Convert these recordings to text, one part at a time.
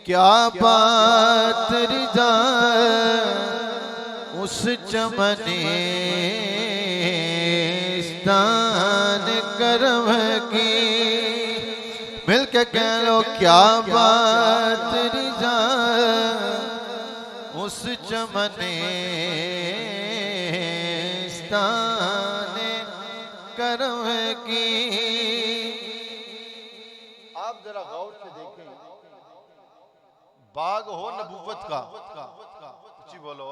क्या बात रिजा उस चमनिस्तान करम की। मिल के कह लो क्या बात रिजा उस चमनिस्तान करम की। आप जरा गौर से देखें, बाग हो नबूवत का, जी बोलो,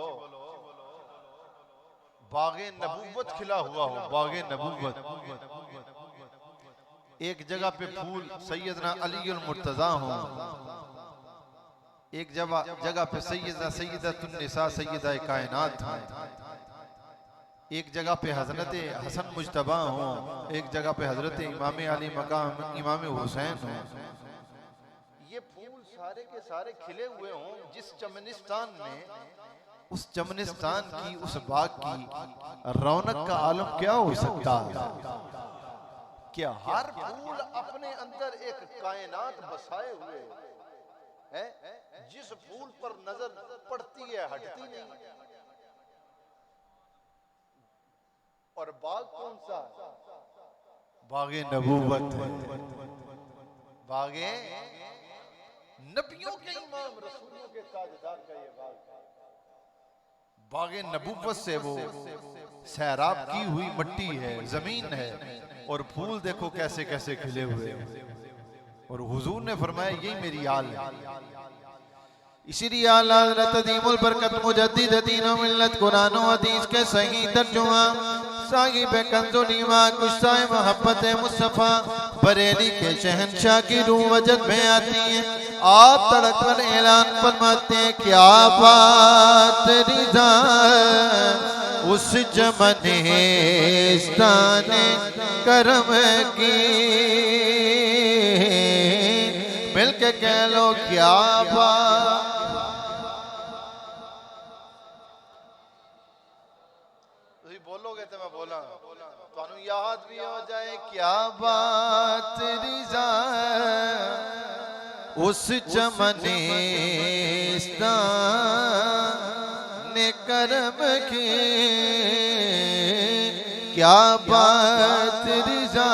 बागे नबूवत खिला हुआ हो, बागे नबूवत। एक जगह पे फूल सैयदना अलीउल मुर्तजा हो, एक जगह पे सैयदतुन्निसा सैयदा कायनात हो, एक जगह पे हजरत हसन मुज्तबा हो, एक जगह पे हजरत इमाम अली मकाम इमाम हुसैन हो। ये फूल सारे के सारे खिले हुए हों जिस चमनिस्तान में, उस चमनिस्तान की, उस बाग की रौनक का आलम क्या हो सकता है? क्या हर फूल अपने अंदर एक कायनात बसाए हुए है, जिस फूल पर नजर पड़ती है हटती नहीं। और बाग कौन सा? बागे नबूवत, बागे नबियों के इमाम रसूलों के ताजदार का ये बाग। बागे नबूवत से वो सैराब की हुई मट्टी है, जमीन है, और फूल देखो कैसे कैसे खिले हुए। और हुजूर ने फरमाया यही मेरी आल है। इसीलिए आला हज़रत अदीमुल बरकत मुजद्दिद दीन व मिल्लत कुरान व हदीस के सही तर्जुमा साहिब कंज़ुल ईमान कुश्ताए मोहब्बत मुस्तफ़ा बरेली के शहंशाह की रूह वजद में आती है। आप तड़क कर ऐलान फरमाते हैं क्या बात रिज़ा उस चमनिस्तान करम की। मिल के कह लो क्या बात। बोलोगे तो मैं बोला तो याद भी हो जाए क्या बात रिज़ा उस चमनिस्तान करम की। क्या बात रिज़ा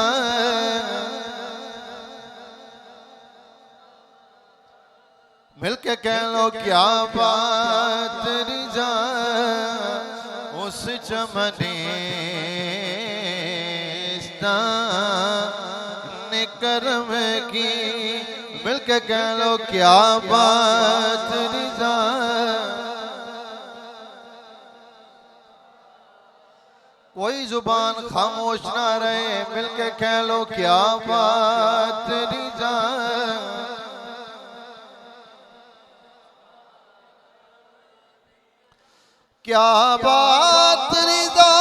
मिल के कह लो क्या बात रिज़ा उस चमनिस्तान करम की। मिल के कह लो क्या बात रिज़ा। कोई जुबान खामोश ना रहे, मिल के कह लो क्या बात रिज़ा। क्या बात रिज़ा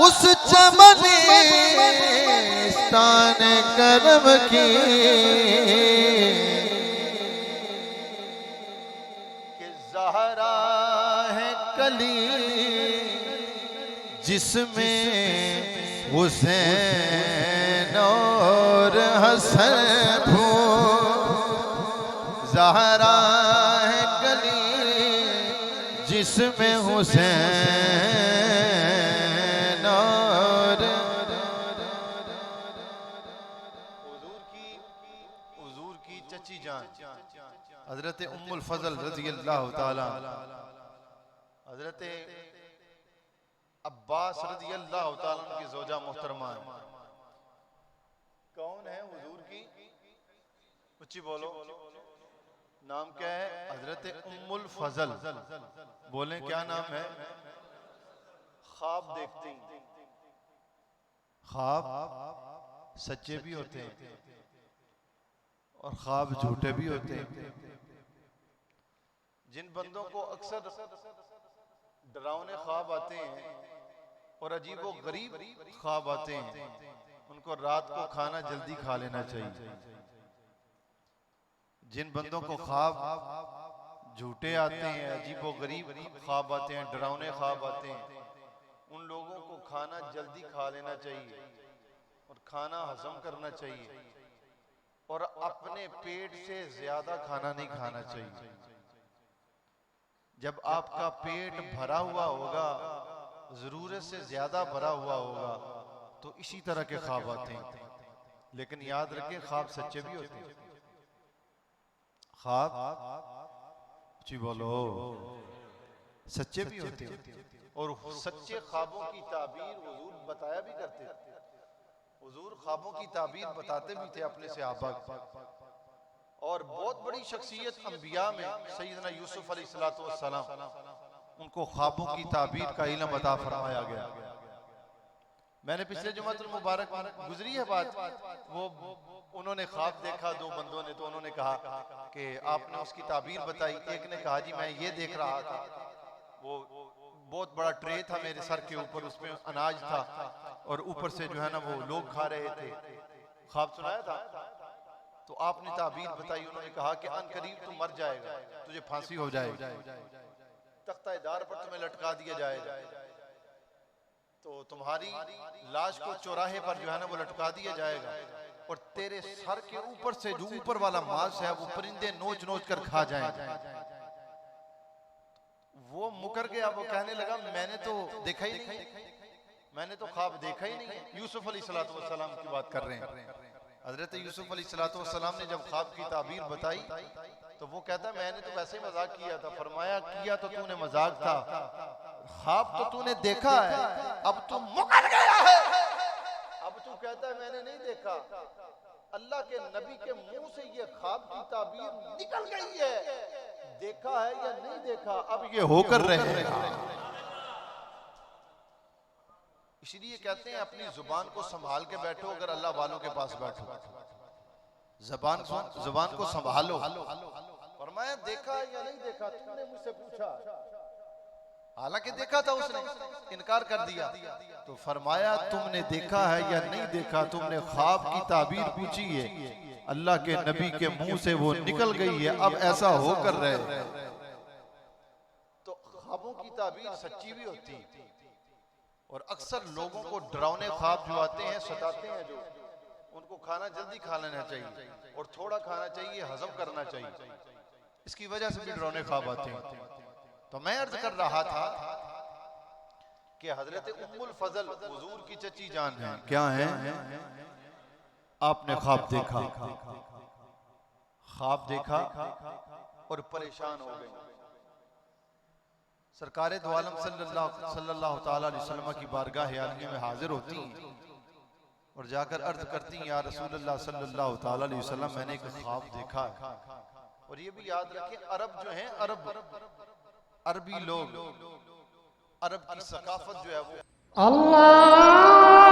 उस चमनिस्तान करम की। कि ज़हरा है कली जिसमें हुसैन और हसन ज़हरा है कली जिसमें हुसैन और हुजूर की चची जान हजरत उम्मुल फजल रज़ियल्लाहु ताला हजरत अब्बास रज़ियल्लाहु ताला की ज़ौजा मोहतरमा कौन है हुजूर की? उच्ची बोलो, नाम क्या है? हजरत उम्मुल फजल। बोले क्या नाम है? ख्वाब देखती। ख्वाब सच्चे भी होते हैं और ख्वाब झूठे भी होते हैं। जिन बंदों को अक्सर डरावने ख्वाब आते हैं और अजीब व गरीब ख्वाब आते हैं, उनको रात को खाना जल्दी खा लेना चाहिए। जिन बंदों को ख्वाब झूठे आते हैं, अजीब व गरीब ख्वाब आते हैं, डरावने ख्वाब आते हैं, उन लोगों को खाना जल्दी खा लेना चाहिए। और खाना हजम करना चाहिए, और अपने पेट से ज्यादा खाना नहीं खाना चाहिए। जब आपका पेट भरा हुआ होगा, जरूरत से ज्यादा भरा हुआ होगा, तो इसी तरह के ख्वाब आते हैं। लेकिन याद रखें, ख्वाब सच्चे भी होते हैं। ख्वाब जी बोलो, सच्चे भी होते हैं। और सच्चे ख्वाबों की ताबीर हुजूर बताया भी करते थे। हुजूर ख्वाबों की ताबीर बताते भी थे अपने सहाबा को। और बहुत बड़ी शख्सियत अंबिया में सैयदना यूसुफ अलैहिस्सलाम, उनको ख्वाबों की ताबीर का इल्म अता फरमाया गया। मैंने पिछले जुमातुल मुबारक गुजरी है बात, वो उन्होंने ख्वाब देखा दो बंदों ने, तो उन्होंने कहा कि आपने उसकी ताबीर बताई। एक ने कहा जी मैं ये देख रहा था, वो बहुत बड़ा ट्रे था मेरे सर के ऊपर, उसमें अनाज था और ऊपर से जो है ना वो लोग खा रहे थे। ख्वाब सुनाया था। तो आपने ताबीर बताई, उन्होंने कहा कि अन करीब तू मर जाएगा, तुझे फांसी हो जाएगी, तख्ता-ए-दार पर तुम्हें लटका दिया जाएगा, तो तुम्हारी लाश को चौराहे पर जो है ना वो लटका दिया जाएगा, और तेरे सर के ऊपर से जो ऊपर वाला मांस है वो परिंदे नोच नोच कर खा जाएंगे। वो मुकर गया, वो कहने लगा मैंने तो देखा ही नहीं, मैंने तो ख्वाब देखा ही नहीं। यूसुफ अलैहिस्सलाम की बात कर रहे हैं। हजरत यूसुफ अलैहिस्सलाम ने जब ख्वाब की ताबीर बताई, तो वो कहता मैंने तो वैसे ही मजाक किया था। फरमाया किया तो तूने मजाक था, ख्वाब तो तूने देखा है, अब तू मुकर गया है। अब तू कहता है मैंने नहीं देखा। अल्लाह के नबी के मुंह से ये ख्वाब की ताबीर निकल गई है, देखा है या नहीं देखा, अब ये होकर रहेगा। इसलिए कहते हैं अपनी जुबान को संभाल के बैठो। अगर अल्लाह वालों के पास बैठो, जुबान को संभालो। फरमाया देखा है या नहीं देखा, तुमने मुझसे पूछा, हालांकि देखा था, उसने इनकार कर दिया। तो फरमाया तुमने देखा है या नहीं देखा, तुमने ख्वाब की ताबीर पूछी है, अल्लाह के नबी के मुंह से वो निकल गई है, अब ऐसा होकर रहे। तो ख्वाबों की ताबीर सच्ची भी होती है। और अक्सर लोगों को डरावने ख्वाब जो आते हैं, सताते हैं, जो उनको खाना जल्दी खा लेना चाहिए और थोड़ा खाना चाहिए, हजम करना चाहिए। इसकी वजह से भी डरावने ख्वाब आते हैं। तो मैं अर्ज कर रहा था कि हजरत उम्मुल फजल हुजूर की चची जान है, क्या है, आपने ख्वाब देखा, ख्वाब देखा और परेशान हो गई। सरकारे दो आलम सल्लल्लाहु ताला अलैहि वसल्लम की बारगाह आलिया में हाजिर होती हैं और जाकर अर्ज करती हैं, या रसूल अल्लाह सल्लल्लाहु ताला अलैहि वसल्लम मैंने एक ख्वाब देखा है। और ये भी याद रखें, अरब जो हैं, अरबी लोग, अरब की सकाफत जो है वो अल्लाह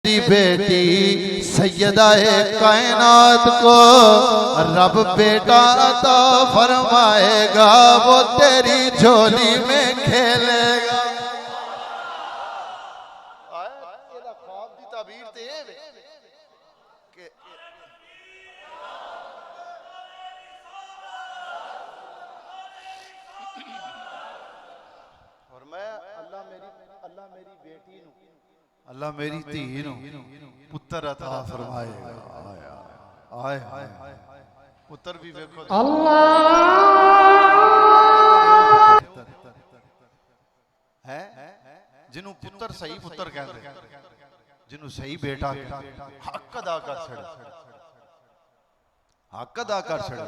मेरी बेटी सैयदा-ए कायनात को रब बेटा अता फरमाएगा, वो तेरी झोली में खेलेगा। अल्लाह मेरी धी नूं पुत्र अता फरमाएगा। आए हाय पुत्र भी देखो है जिन्हों पुत्र सही पुत्र कहते, जिन्हों सही बेटा हक अदा कर छड़, हक अदा कर छड़।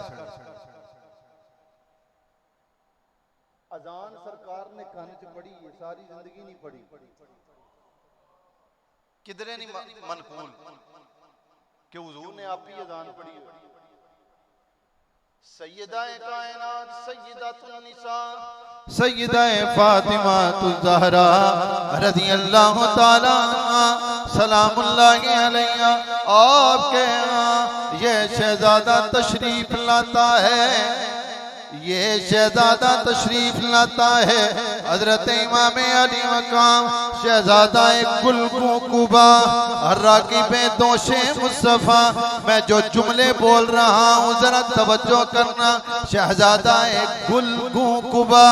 अजान सरकार ने कान च पढ़ी है, सारी जिंदगी नहीं पढ़ी, किधरे नहीं मनकूल कि हुजूर ने आप ही अजान पढ़ी है। सैयदा-ए कायनात सैयदतुन निसा सैयदा-ए फातिमा ज़हरा रज़ियल्लाहु ताला सलामुल्लाहि अलैहा, आपके यहाँ ये शहजादा तशरीफ लाता है, ये शहजादा तशरीफ लाता है। हजरत इमाम अली मकाम शहजादा गुलगू कुबा राकिबे दोशे मुस्तफा। मैं जो जुमले बोल रहा हूँ जरा तवज्जो करना। शहजादा गुलगू कुबा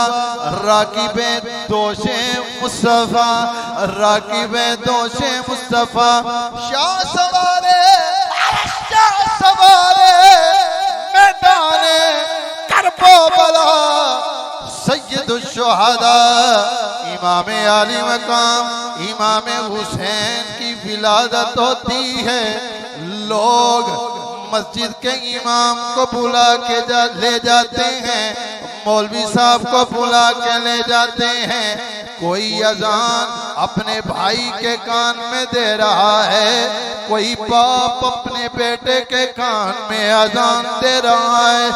राकिबे दोशे मुस्तफा, राकिबे दोशे मुस्तफा। शाह सवारे शाह सवारे मैदाने करबला सैयदुश्शुहदा इमाम आली मकाम इमाम हुसैन की विलादत होती है। लोग मस्जिद के इमाम को बुला के ले जाते हैं, मौलवी साहब को बुला के ले जाते हैं। कोई अजान अपने भाई के कान में दे रहा है, कोई बाप अपने बेटे के कान में अजान दे रहा है।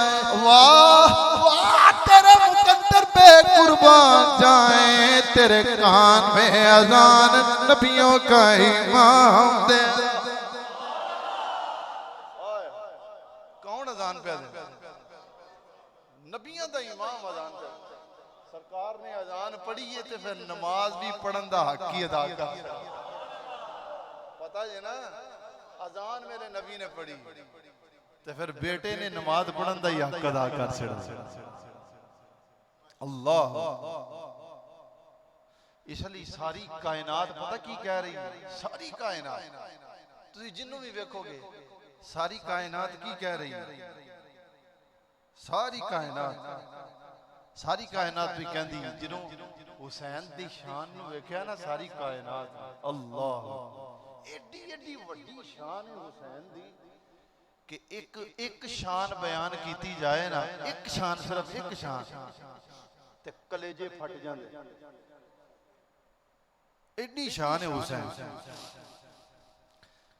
वाह वाह तेरे मुकद्दर पे कुर्बान जाए, तेरे कान में अजान नबियों का इमाम दे। कौन अजान पे दे? नबियों का इमाम अजान पे। सरकार ने अजान पढ़ी है तो फिर नमाज भी पढ़न दा हक ही अदा कर। पता है ना, अजान मेरे नबी ने पढ़ी तो फिर बेटे ने नमाज पढ़न दा ही हक अदा कर छड़ा। अल्लाह इसलिए सारी कायनात पता की कह रही है, सारी कायनात तुम जिन्हों भी वेखोगे सारी कायनात की कह रही है। सारी कायनात भी कहती है जिन्हों हुसैन दी शान नूं वेख्या ना, सारी कायनात अल्लाह एडी एडी वड्डी शान है हुसैन दी कि एक शान बयान की जाए ना, एक शान सिर्फ एक शान ते कलेजे फट जाते। एडी शान है हुसैन।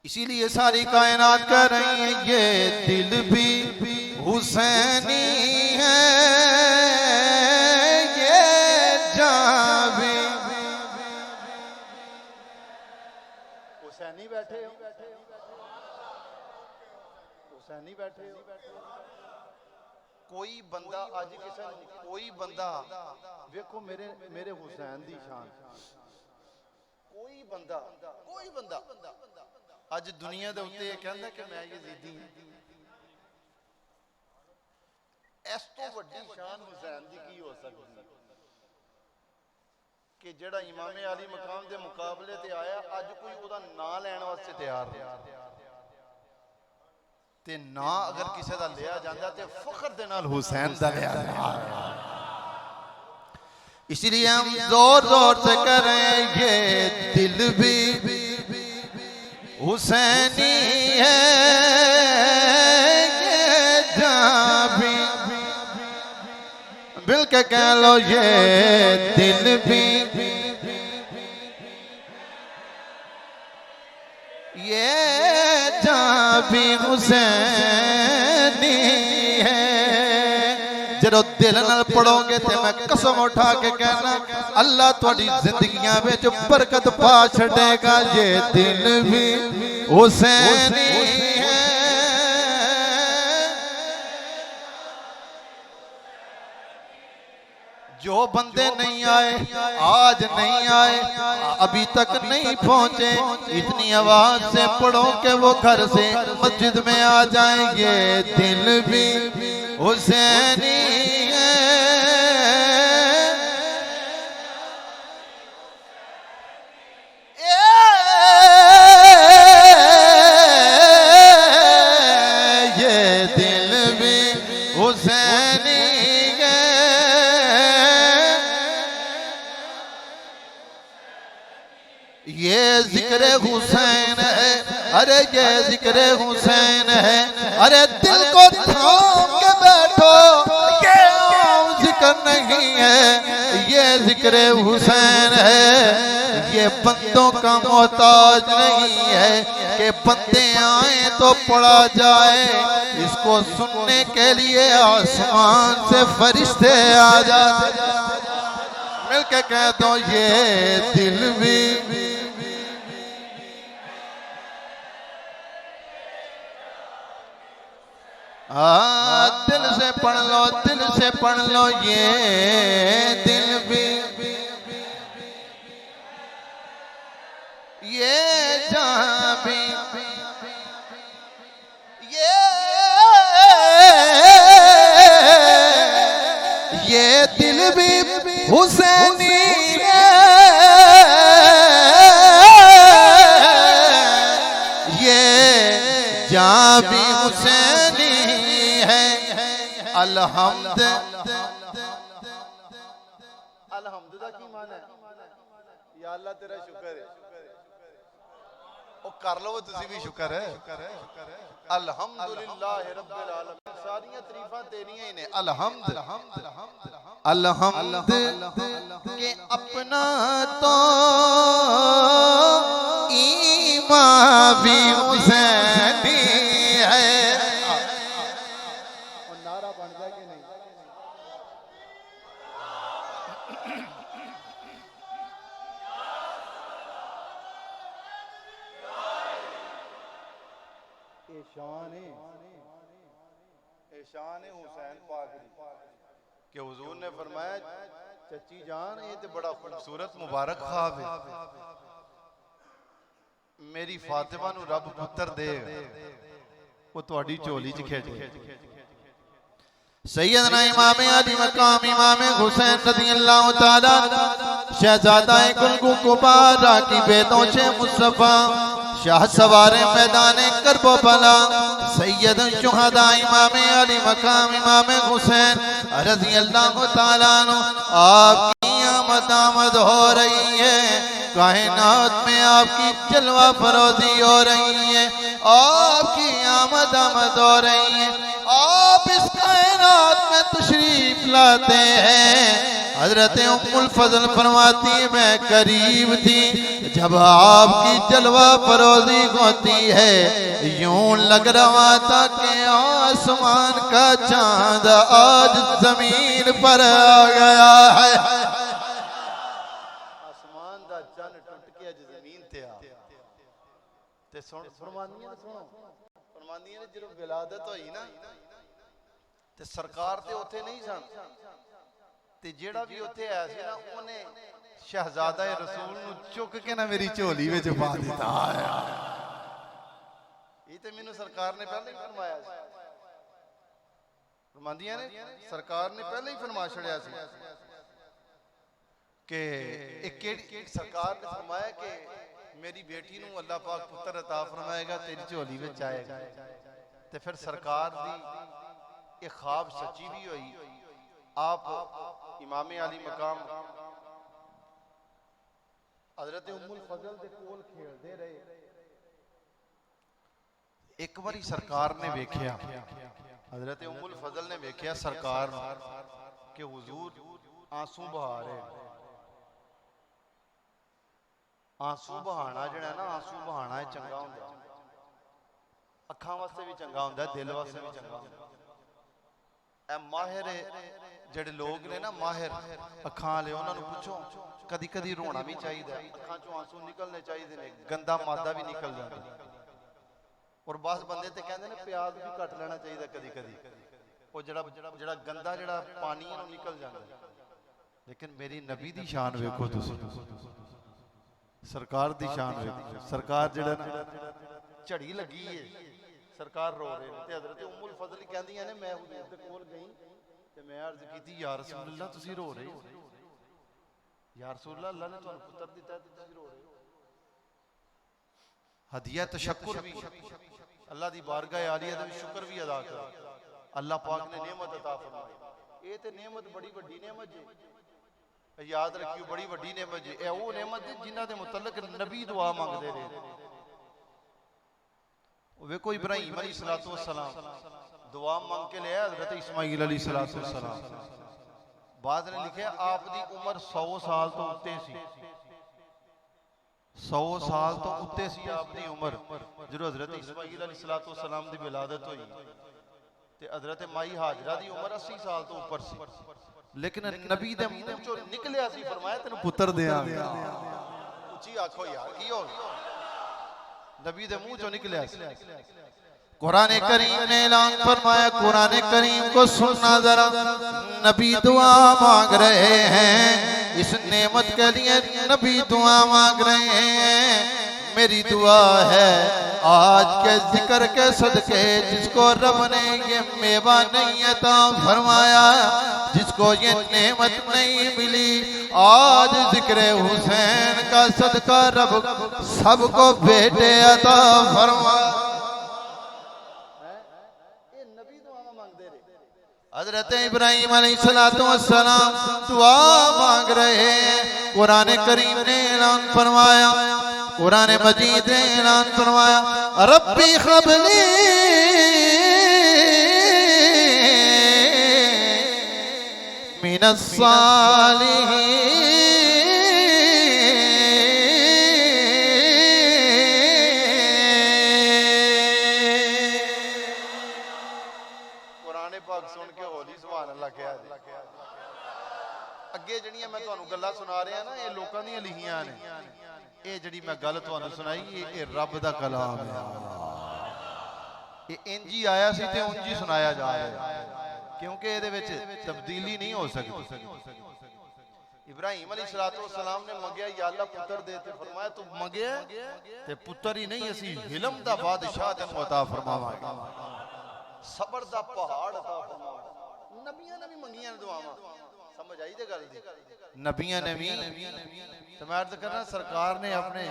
इसीलिए सारी कायनात कह रही है ये दिल भी हुसैनी है, ये जान भी। हुसैनी बैठे हो, हुसैनी बैठे हो। कोई बंदा अज किसी कोई बंदा वेखो मेरे हुसैन दी शान, कोई बंदा अज दुनिया दे उत्ते कहंदा कि मैं यजीदी हां। इस तो वड्डी शान हुसैन दी की हो सकती कि जेड़ा इमाम अली मकाम दे मुकाबले ते आया, अज कोई ओदा नाम लैण वास्ते तैयार नहीं ते ना अगर किसी दा लिया जांदा ते फखर दे नाल हुसैन दा लिया जांदा। इसलिए हम जोर जोर से कह रहे हैं ये दिल भी हुसैनी है, ये जान भी। मिल के कह लो ये दिल भी, ये जान भी हुसैनी है, जदों दिल नाल पढ़ोगे ते मैं कसम उठा के कहना अल्लाह तुहाडी जिंदगियां विच बरकत पा छड़ेगा। ये दिल भी हुसैनी है। जो बंदे नहीं आए, आज नहीं आए, अभी तक नहीं पहुंचे, इतनी आवाज से पढ़ो कि वो घर से मस्जिद में आ जाएंगे। दिल भी हुसैनी है। ये दिल भी हुसैनी है। ये जिक्र हुसैन है, अरे ये जिक्र हुसैन है। अरे दिल को थाम के बैठो, ये आम जिक्र नहीं है, ये जिक्र हुसैन है। ये बंदों का मोहताज नहीं है कि बंदे आए तो पढ़ा जाए। इसको सुनने के लिए आसमान से फरिश्ते आ जाए। मिलके कह दो ये दिल भी दिल से पढ़ लो, दिल से पढ़ लो। ये दिल भी, ये जहां भी, ये दिल भी हुसैनी है। ये जहां भी हुसैनी है। अलहम्द, अलहम्द दा की मान है? या अल्लाह तेरा शुक्र है। ओ कर लो तुसी भी शुक्र है। अल्हम्दुलिल्लाह रब्बिल आलमीन। सारियां तारीफां तेरियां ही ने। अलहम्द, अलहम्द के अपना तो ईमान भी हुसैनी है। नारा बन जाए कि नहीं? शान है हुसैन पाक कि हुजूर ने फरमाया चची जान ये तो बड़ा खूबसूरत मुबारक ख्वाब है। मेरी फातिमा नु रब पुत्र दे, वो तुहाडी झोली च खेडे। सैयदना इमाम अली मकाम इमाम हुसैन रज़ियल्लाहु ताला शहजादा गुलगु कुबारा की बेदोशे मुस्तफा शाह सवारे मैदाने करबला सैयद शुहदा इमाम अली मकाम इमाम हुसैन रज़ियल्लाहु ताला अन्हु आपकी आमद हो रही है। कायनात में आपकी जलवा फरोजी हो रही है, आपकी आमद हो रही है। आप इस कायनात में तशरीफ लाते हैं। हजरत उम्मुल फजल फरमाती है मैं करीब थी जब आपकी जलवा फरोजी होती है। यूं लग रहा था कि आसमान का चांद आज जमीन पर आ गया है। आसमान दा चंद टूट के अज जमीन ते आ ते सुन फरमानियां ने। सुनो फरमानियां ने जदों विलादत होई ना ते सरकार ते उत्थे नहीं सन ते जेड़ा भी उत्थे आया सी ना ओने शहजादा रसूल नु चुक के ना मेरी झोली विच पा दिता। ये तो मैनू सरकार ने पहले ही फरमाया सी। फरमांदियां ने सरकार ने पहले ही फरमा छड़िया सी कि एक सरकार ने फरमाया कि मेरी बेटी नू अल्लाह पाक पुत्र अता फरमाएगा, तेरी झोली विच आएगा। ते फिर सरकार दी ये ख्वाब सच्ची भी हुई। आप इमाम अली मकाम हजरत उम्मुल फजल दे कोल खेलदे रहे। एक बारी सरकार ने वेख्या, हजरत उम्मुल फजल ने वेख्या सरकार के हुजूर आंसू बहा रहे। आंसू बहाना जिहड़ा ना आंसू बहाना चंगा हुंदा, अखां वास्ते भी चंगा हुंदा, दिल वास्ते भी चंगा हुंदा। ए माहिर ਜਿਹੜੇ ਲੋਕ ਨੇ ਨਾ ਮਾਹਿਰ ਅੱਖਾਂ ਵਾਲੇ ਉਹਨਾਂ ਨੂੰ ਪੁੱਛੋ ਕਦੀ ਕਦੀ ਰੋਣਾ ਵੀ ਚਾਹੀਦਾ ਅੱਖਾਂ ਚੋਂ ਆਂਸੂ ਨਿਕਲਣੇ ਚਾਹੀਦੇ ਨੇ ਗੰਦਾ ਮਾਦਾ ਵੀ ਨਿਕਲ ਜਾਂਦਾ ਔਰ ਬਸ ਬੰਦੇ ਤੇ ਕਹਿੰਦੇ ਨੇ ਪਿਆਜ਼ ਵੀ ਕੱਟ ਲੈਣਾ ਚਾਹੀਦਾ ਕਦੀ ਕਦੀ ਉਹ ਜਿਹੜਾ ਗੰਦਾ ਜਿਹੜਾ ਪਾਣੀ ਹੈ ਉਹ ਨਿਕਲ ਜਾਂਦਾ ਲੇਕਿਨ ਮੇਰੀ ਨਬੀ ਦੀ ਸ਼ਾਨ ਵੇਖੋ ਤੁਸੀਂ ਸਰਕਾਰ ਦੀ ਸ਼ਾਨ ਵੇਖੋ ਸਰਕਾਰ ਜਿਹੜਾ ਨਾ ਝੜੀ ਲੱਗੀ ਹੈ ਸਰਕਾਰ ਰੋ ਰਹੇ ਨੇ ਤੇ ਹਜ਼ਰਤ ਉਮੁਲ ਫਜ਼ਲ ਕਹਿੰਦੀਆਂ ਨੇ ਮੈਂ ਹਜ਼ੂਰ ਦੇ ਕੋਲ ਗਈ ਤੇ ਮੈਂ ਅਰਜ਼ ਕੀਤੀ ਯਾ ਰਸੂਲ ਅੱਲਾਹ ਤੁਸੀਂ ਰੋ ਰਹੇ ਹੋ ਯਾ ਰਸੂਲ ਅੱਲਾਹ ਅੱਲਾਹ ਨੇ ਤੁਹਾਨੂੰ ਪੁੱਤਰ ਦਿੱਤਾ ਤੇ ਤੁਸੀਂ ਰੋ ਰਹੇ ਹੋ ਹਦੀਆ ਤਸ਼ੱਕੁਰ ਵੀ ਅੱਲਾਹ ਦੀ ਬਾਰਗਾਹ ਆਲੀਆ ਦਾ ਵੀ ਸ਼ੁਕਰ ਵੀ ਅਦਾ ਕਰੋ ਅੱਲਾਹ ਪਾਕ ਨੇ ਨਿਮਤ ਅਤਾ ਫਰਮਾਈ ਇਹ ਤੇ ਨਿਮਤ ਬੜੀ ਵੱਡੀ ਨਿਮਤ ਜੀ याद रखियो बड़ी वड्डी नेमत जी ए वो नेमत जिन्हां दे मुतल्लक नबी दुआ मंगदे रहे वेखो इब्राहिम अलैहिस्सलातु वस्सलाम दुआ मांग के ले हजरत इस्माइल अलैहिस्सलातु वस्सलाम बाद ने लिखा आप दी उम्र 100 साल तो उत्ते सी 100 साल तो उत्ते सी आप दी उम्र जदों हजरत इस्माइल अलैहिस्सलातु वस्सलाम दी विलादत हुई ते हजरत माई हाजरा दी उम्र 80 साल तो ऊपर सी लेकिन नबी दे मुंह चों निकलिया सी फरमाया तेनु पुत्र देंगे उची आखो यार की हो नबी दे मुंह चों निकलिया सी कुरान करीम ने ऐलान फरमाया कुरान करीम को सुनना जरा नबी दुआ मांग रहे हैं इस नेमत के लिए नबी दुआ मांग रहे हैं मेरी दुआ है आज के जिक्र के सदके जिसको रब ने ये मेवा नहीं अता फरमाया जिसको ये नेमत नहीं मिली आज जिक्र हुसैन का सदका रब सबको बेटे अता फरमाया हजरत इब्राहिम अलैहिस्सलातु वस्सलाम दुआ मांग रहे हैं कुरान करीम ने ऐलान फरमाया कुरान मजीद ने ऐलान फरमाया रब्बी ख़बली मिनस सालिहीन कुरान पाक सुन के होली सुभान अल्लाह कहा अगे जड़ियां मैं तुहानू गल्लां सुना रहा ना ये लोकां दी लिखियां ने ये जड़ी मैं गल तुहानू सुनाई ये रब दा कलाम है ये इंज ही आया सी ते उंज ही सुनाया जा रहा है क्योंकि ये विच तब्दीली नहीं हो सकती इब्राहिम अलैहिस्सलातु वस्सलाम ने मंगया या अल्लाह पुत्र दे ते फरमाया तू मंगया ते पुत्र ही नहीं असी हिलम दा बादशाह तैनू अता फरमावांगे सबर दा पहाड़ अता फरमावांगे नबियां ने भी मंगियां दुआवां समझ आई ते गल दी नबियां ने भी तो मैं अर्ज करना सरकार ने अपने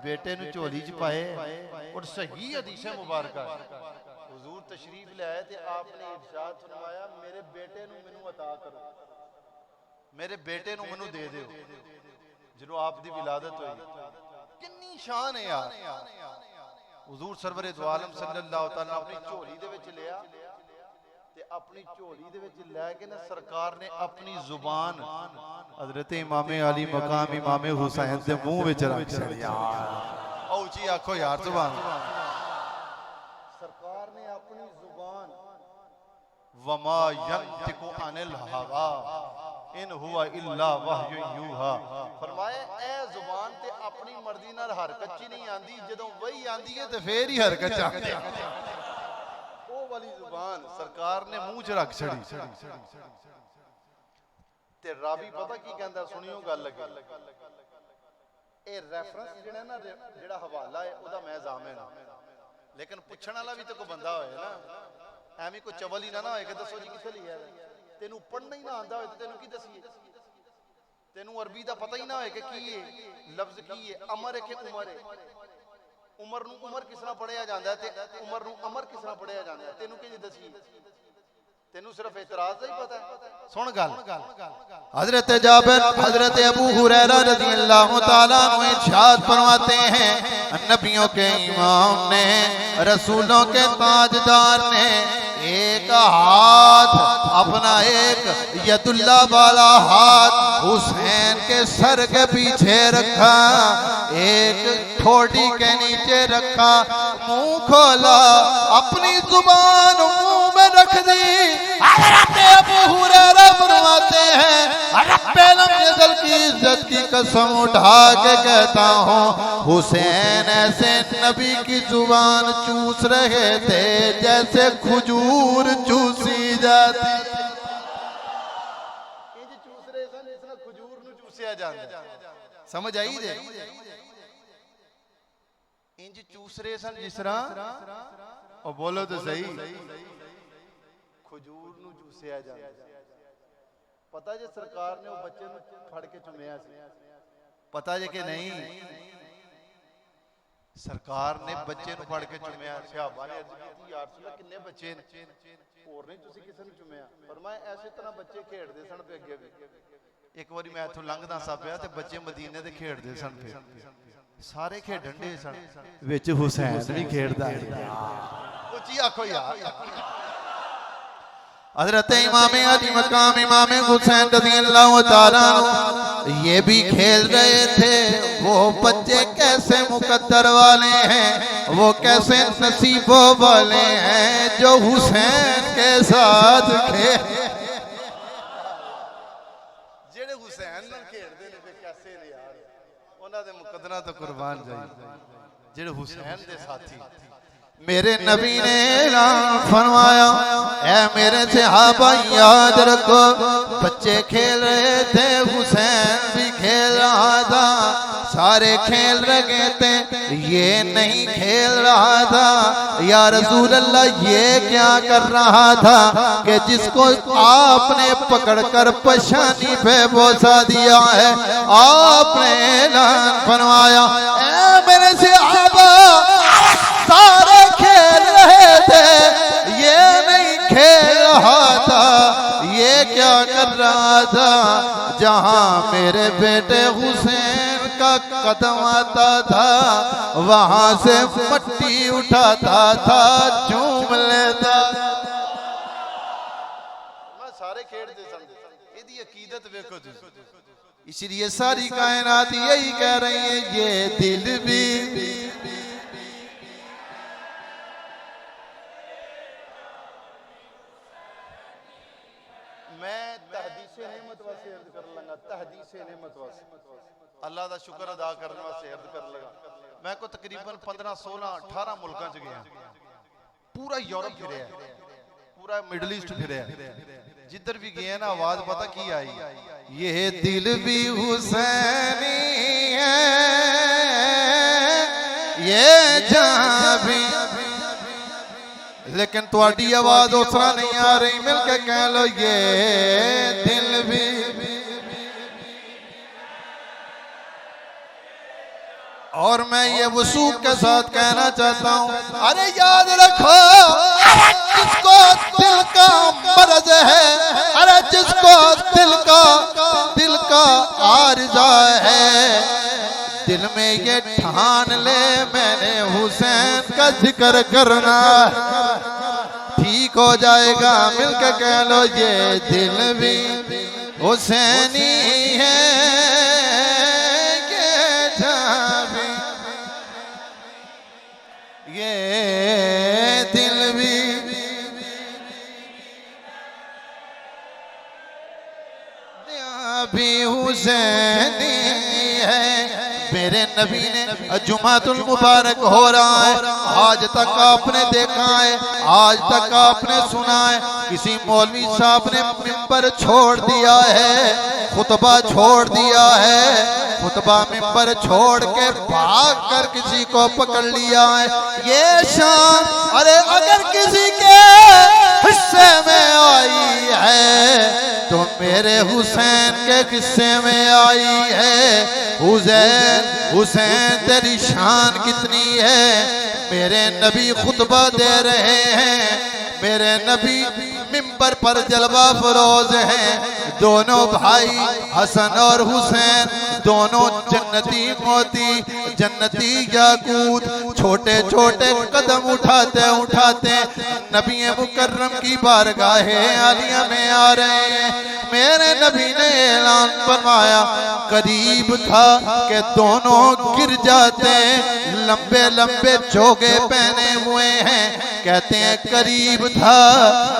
बेटे नु झोली च पाए और सही हदीस मुबारक हुजूर तशरीफ ले आए ते आपने इरशाद फरमाया मेरे बेटे नु मेनू अता करो मेरे बेटे नु मेनू दे दियो जिन्हों आप दी विलादत हुई कितनी शान है यार हुजूर सरवर दो आलम सल्लल्लाहु तआला अपनी झोली दे विच लिया ते अपनी झोली दे विच लै के ना सरकार ने अपनी जुबान हजरत इमाम अली मकाम इमाम हुसैन दे मुंह विच रख छड़ी यार औची आखो यार सुभान सरकार ने अपनी जुबान वमा यंतिकु अनिल हवा इन हुआ इल्ला वहयु यूहा फरमाया ए जुबान ते अपनी मर्जी नाल हरकत च नहीं आंदी जदों वही आंदी है ते फिर ही हरकत च आंदी ओ वाली जुबान सरकार ने मुंह च रख छड़ी ते रावी पता की कहंदा सुनियो गल लगे ए रेफरेंस जेड़ा ना जेड़ा हवाला है ओदा मैं जामिन लेकिन पूछण वाला भी तो कोई बंदा होए ना एवें कोई चवल ही ना होए कि दसो जी किथे लिया है तेनू पढ़ना ही ना आंदा होए तेनू की दसीए तेनू अरबी दा पता ही ना होए कि की है लफ्ज की है अमर है कि उमर है उमर नू उमर किस तरह पढ़िया जांदा है ते उमर नू अमर किस तरह पढ़िया जांदा है तेनू की दसीए तेनू सिर्फ इतराज दा ही पता है सुन गल हजरत जाबिर हजरत अबू हुरैरा रज़ियल्लाहु ताला अन्हु इरशाद फरमाते हैं नबियों के इमाम ने रसूलों के ताजदार ने एक हाथ अपना एक यदुल्ला वाला हाथ हुसैन के सर के पीछे रखा एक ठोड़ी के नीचे रखा मुंह खोला अपनी जुबान मुंह में रख दी अबू हुरैरा फरमाते हैं रब्बे लम यज़ल की इज्जत की कसम उठा के कहता हूँ हुसैन ऐसे नबी की जुबान चूस रहे थे जैसे खजूर चूसी जाती। चूस रहे सन जिस तरह खजूर नूं चूसिया जांदा। समझ आई जे इंज चूस रहे सन जिस तरह और बोलो तो सही खजूर नूं चूसिया जांदा। पता जे सरकार ने वो बच्चे नूं फड़ के चुमिया सी, पता जे कि नहीं? सरकार ने बच्चे नूं फड़ के चुमिया। सहाबा ने अर्ज कीती या रसूल अल्लाह किन्ने बच्चे ने? होर नहीं तुसी किसे नूं चुमिया? फरमाया ऐसे तरह बच्चे खेडदे सन ते अगे भी। एक बारी मैं इथों लंघदा सा पिया ते बच्चे मदीने दे खेडदे सन पे सारे खेडन दे सन विच हुसैन भी खेडदा है। उची आखो यार। हज़रत इमाम अली मकाम इमाम हुसैन रज़ियल्लाहु ताला ये भी खेल रहे थे। वो बच्चे कैसे मुकद्दर वाले हैं, वो कैसे नसीबों वाले हैं जो हुसैन के साथ खेल। जेड़े हुसैन नाल खेलदे ने ते कैसे ने यार, उन्हां दे मुकद्दरा तो कुर्बान जाई। जेड़े हुसैन दे साथी मेरे नबी ने ऐलान फरमाया ऐ मेरे सहाबा याद रखो बच्चे खेल रहे थे हुसैन भी खेल रहा था। सारे खेल रहे थे ये नहीं खेल रहा था। या रसूल अल्लाह ये क्या कर रहा था कि जिसको आपने पकड़कर पशानी पे बोसा दिया है। आपने ऐलान फरमाया ऐ मेरे सहाबा सारे खेल रहे थे ये नहीं खेल रहा था। ये क्या कर रहा था? जहां मेरे बेटे हुसैन का कदम आता था वहां से मट्टी उठाता था चूम लेता। मैं सारे खेडदे सन। इहदी अकीदत देखो तुसीं। इसलिए सारी कायनात यही कह रही है ये दिल भी अल्लाह का शुक्र अदा करने वास्ते अर्ज कर लगा। मैं को तकरीबन 15 16 18 मुल्कों च गया। पूरा यूरोप फिरया, पूरा मिडल ईस्ट फिरया। जिधर भी गया ना आवाज पता की आई, ये दिल भी हुसैनी है ये जान भी। लेकिन तुम्हारी आवाज उस तरह नहीं आ रही। मिलके कह लो ये दिल भी। और मैं ये वसूख के साथ कहना चाहता हूँ अरे याद रखो जिसको दिल का मर्ज है, अरे जिसको दिल का आरज़ा है, दिल में ये ठान ले मैंने हुसैन का जिक्र करना ठीक हो जाएगा। मिलकर कह लो ये दिल भी हुसैनी है ये दिल भी हुसैनी है। मेरे नबी ने जुमातुल मुबारक हो रहा है, आज तक आपने देखा है, आज तक आपने सुना है किसी मौलवी साहब ने मिंबर छोड़ दिया है, खुतबा छोड़ दिया है, खुतबा मिंबर छोड़ के भाग कर किसी को पकड़ लिया है। ये शान अरे अगर किसी के हिस्से में आई है तो मेरे हुसैन के किस्से में आई है। हुसैन तेरी शान कितनी है। मेरे नबी खुतबा दे रहे हैं, मेरे नबी मिंबर पर जलवा फरोज हैं। दोनों भाई हसन और हुसैन दोनों जन्नती मोती, जन्नती याकूत, छोटे छोटे कदम उठाते उठाते नबी मुकर्रम की बारगाहे आलिया में आ रहे हैं। मेरे नबी ने ऐलान फरमाया, करीब था कि दोनों गिर जाते, लंबे लंबे चोगे पहने हुए हैं, कहते हैं करीब था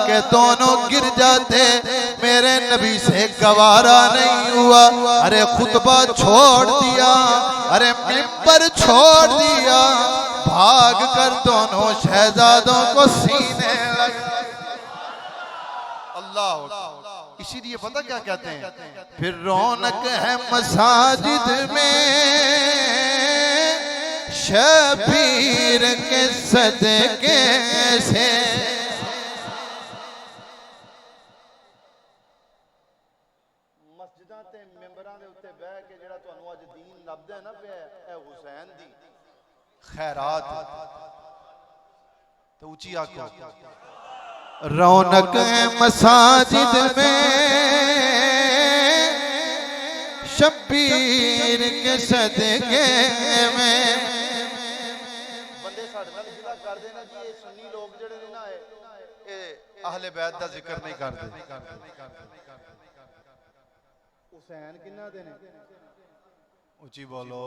कि दोनों गिर जाते, मेरे नबी से गवारा नहीं हुआ। अरे खुतबा छोड़ दिया, अरे मिंबर छोड़ दिया, भाग कर दोनों शहजादों को सीने लगा। अल्लाह, इसीलिए पता क्या कहते हैं, फिर रौनक है मसाजिद में शबीर के सदके से। मस्जिदां ते मेंबरां दे उत्ते बैठ के जेड़ा तुहानू अज दीन लभदा है ना पिया, ए हुसैन दी खैरात। तो ऊंची आंखों, रौनक है मसाजिद में शबीर के सदके में। बंदे साडे नाल जिला करदे ने जी, ये सुन्नी लोग जेड़े ने ना, ए अहले बैत दा जिक्र नहीं करदे। हुसैन किन्ना दे ने? ऊंची बोलो।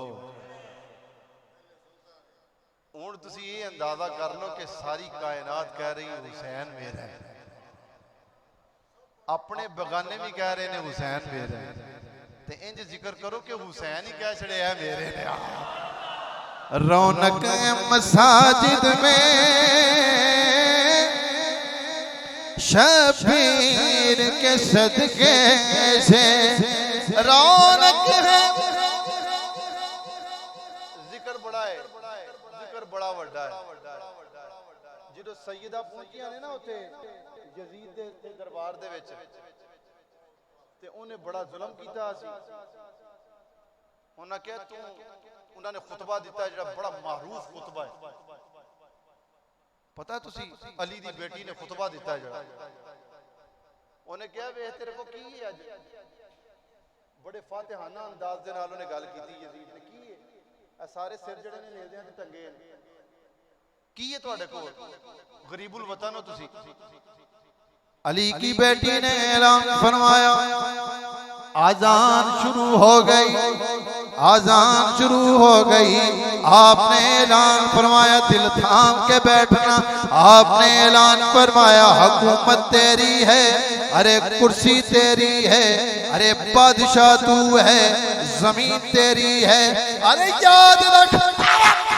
हुण तुसी ये अंदाजा कर लो कि सारी कायनात कह रही हुसैन मेरा है, अपने बगाने भी कह रहे ने हुसैन मेरा है, ते इंज जिक्र करो कि हुसैन ही कह छड़े है मेरे ने। रौनक मसाजिद में शबीर के सदके से। रौनक है, जिक्र बड़ा है, जिक्र बड़ा वड्डा है। जो सैयदा पहुंचियां ने ना उत्थे यजीद दे दरबार दे विच, ते उन्हें बड़ा जुल्म कीता सी। उन्हें कहा तू, उन्होंने खुतबा दिता जेड़ा बड़ा मारूफ खुतबा है। पता है तुसी अली दी बेटी ने खुतबा दिता जेड़ा, उन्हें कहा वे तेरे को की है अज? बड़े फातिहाना अंदाज दे नाल उन्हें गल कीती यजीद ने, की है ए सारे सिर जेड़े ने नेज़ियां ते टंगे ने, की है तुहाडे कोल? गरीबुल वतन हो तुसी। अली की बेटी ने ऐलान फरमाया, आजान शुरू हो गई, आजान शुरू हो गई। आपने ऐलान फरमाया दिल थाम के बैठना, आपने ऐलान फरमाया हुकूमत तेरी है, अरे कुर्सी तेरी है, अरे बादशाह तू है, जमीन तेरी है, अरे याद रख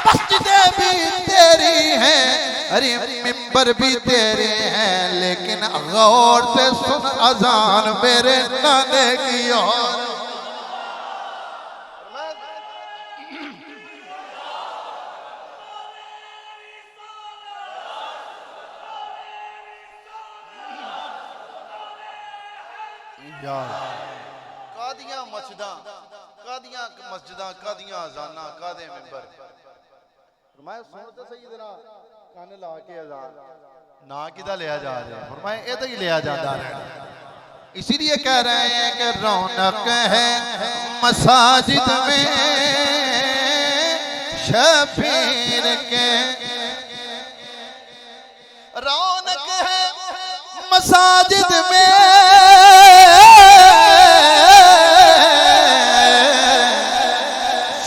मस्जिदें भी तेरी हैं, अरे मिंबर भी तेरे हैं, लेकिन गौर से सुन अजान मेरे नाने की और। कादियां मस्जिदां, कादियां मस्जिदां, कादियां अजाना, कादे मिंबर। फरमाया सुन तो सही जरा कान ला के अजान ना किदा लिया जा रहा है, फरमाया ए तो ही लिया जाता है। इसीलिए कह रहे हैं कि रौनक है मसाजिद में शबीर के, रौनक है मसाजिद में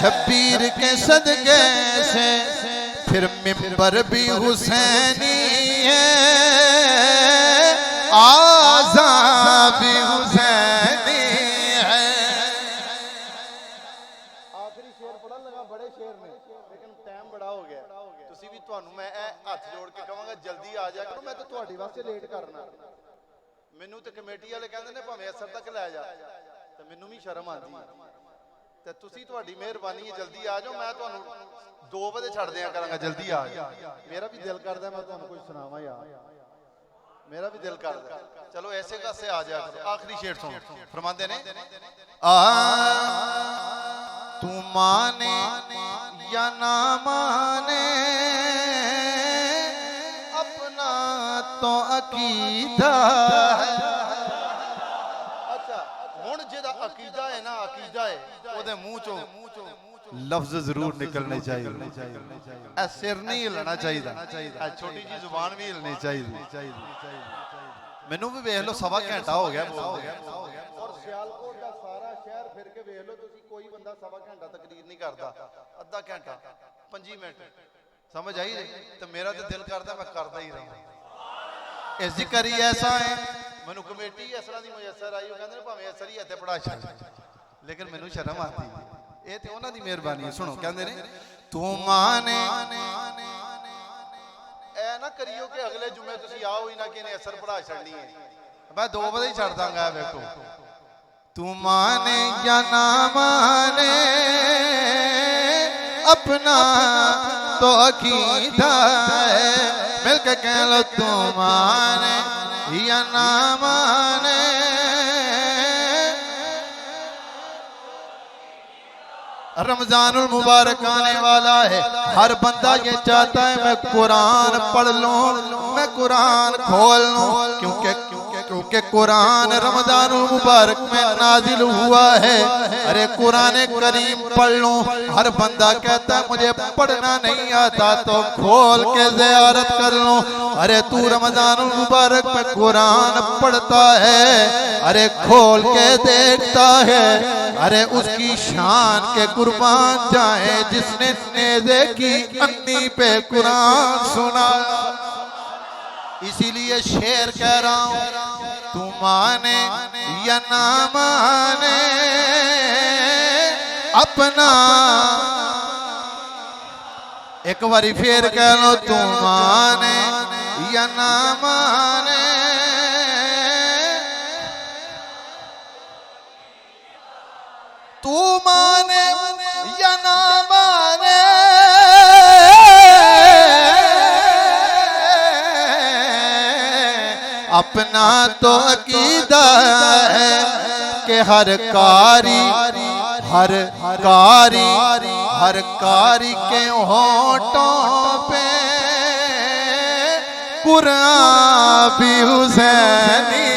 शबीर के सदके से। फिर मिंबर भी हुसैनी है, आज़ा भी हुसैनी है। आखिरी शेर पढ़न लगा, बड़े शेर ने, लेकिन टाइम बड़ा हो गया। तुसी भी तुहानू मैं हाथ जोड़ के कहांगा जल्दी आ जाया करो, मैं तो तुहाडी वास्ते लेट करना। मैनू ते कमेटी वाले कहंदे ने भावें असर तक लै जा, ते मैनू भी शर्म आंदी है। ते तुसी तुहाडी मेहरबानी है जल्दी आ जाओ, मैं तुहानू 2 बजे छड़ दिया करांगा, जल्दी आ जाओ। मेरा भी दिल करदा मैं तुहानू कुछ सुनावां यार, मेरा भी दिल करदा। चलो ऐसे कासे आ जाया करो। आखिरी शेर सुन, फरमांदे ने तू माने या ना माने अपना तो अकीदा है। अच्छा हुण जेदा अकीदा है ना, अकीदा है ओदे मुंह चो लफ्ज जरूर निकलने चाहिए, ऐ सिर नहीं हिलना चाहिए, ऐ छोटी जी जुबान भी हिलनी चाहिए। मैनू भी वेख लो 1.25 घंटा हो गया बोलदे, और सियालकोट का सारा शहर फिर के वेख लो तुसी, कोई बंदा 1.25 घंटा तकरीर नहीं करता, अद्धा घंटा 5 मिनट समझ आई। तो मेरा तो दिल करता मैं करता ही रहूं। ये जिक्र ही ऐसा है मैनू कमेटी इस तरह की मुयसर आई कहते हैं भावें असर ही इत्थे पढ़ा छड़ लेकिन मैनू शर्म आती ये तो उन्हां दी मेहरबानी है। सुनो कहते ने तू माने ऐ ना करियो कि अगले जुमे तुसी आओ ही ना कि इन्हें असर पढ़ा छड़नी है मैं 2 बजे ही छड़ दांगा देखो तू माने या ना माने अपना तो अकीदा है मिलके कह लो तू माने या ना माने रमजानुल मुबारक आने वाला है हर बंदा ये चाहता है मैं कुरान पढ़ लूं मैं कुरान खोल लूं क्योंकि कुरान रमजानुल मुबारक में नाजिल हुआ है। अरे कुरान करीम पढ़ लूं हर बंदा कहता है मुझे पढ़ना नहीं आता तो खोल के ज़ियारत कर लूं। अरे तू रमजानुल मुबारक में कुरान पढ़ता है अरे खोल के देखता है अरे उसकी शान के कुर्बान जाए जिसने नेज़े की अन्नी पे कुरान सुना। इसीलिए शेर कह रहा हूं तू माने या ना माने अपना एक बारी फिर कह लो तू माने या ना माने तू माने या ना माने अपना तो अकीदा है कि हर कारी के होठों पे कुरान भी हुसैनी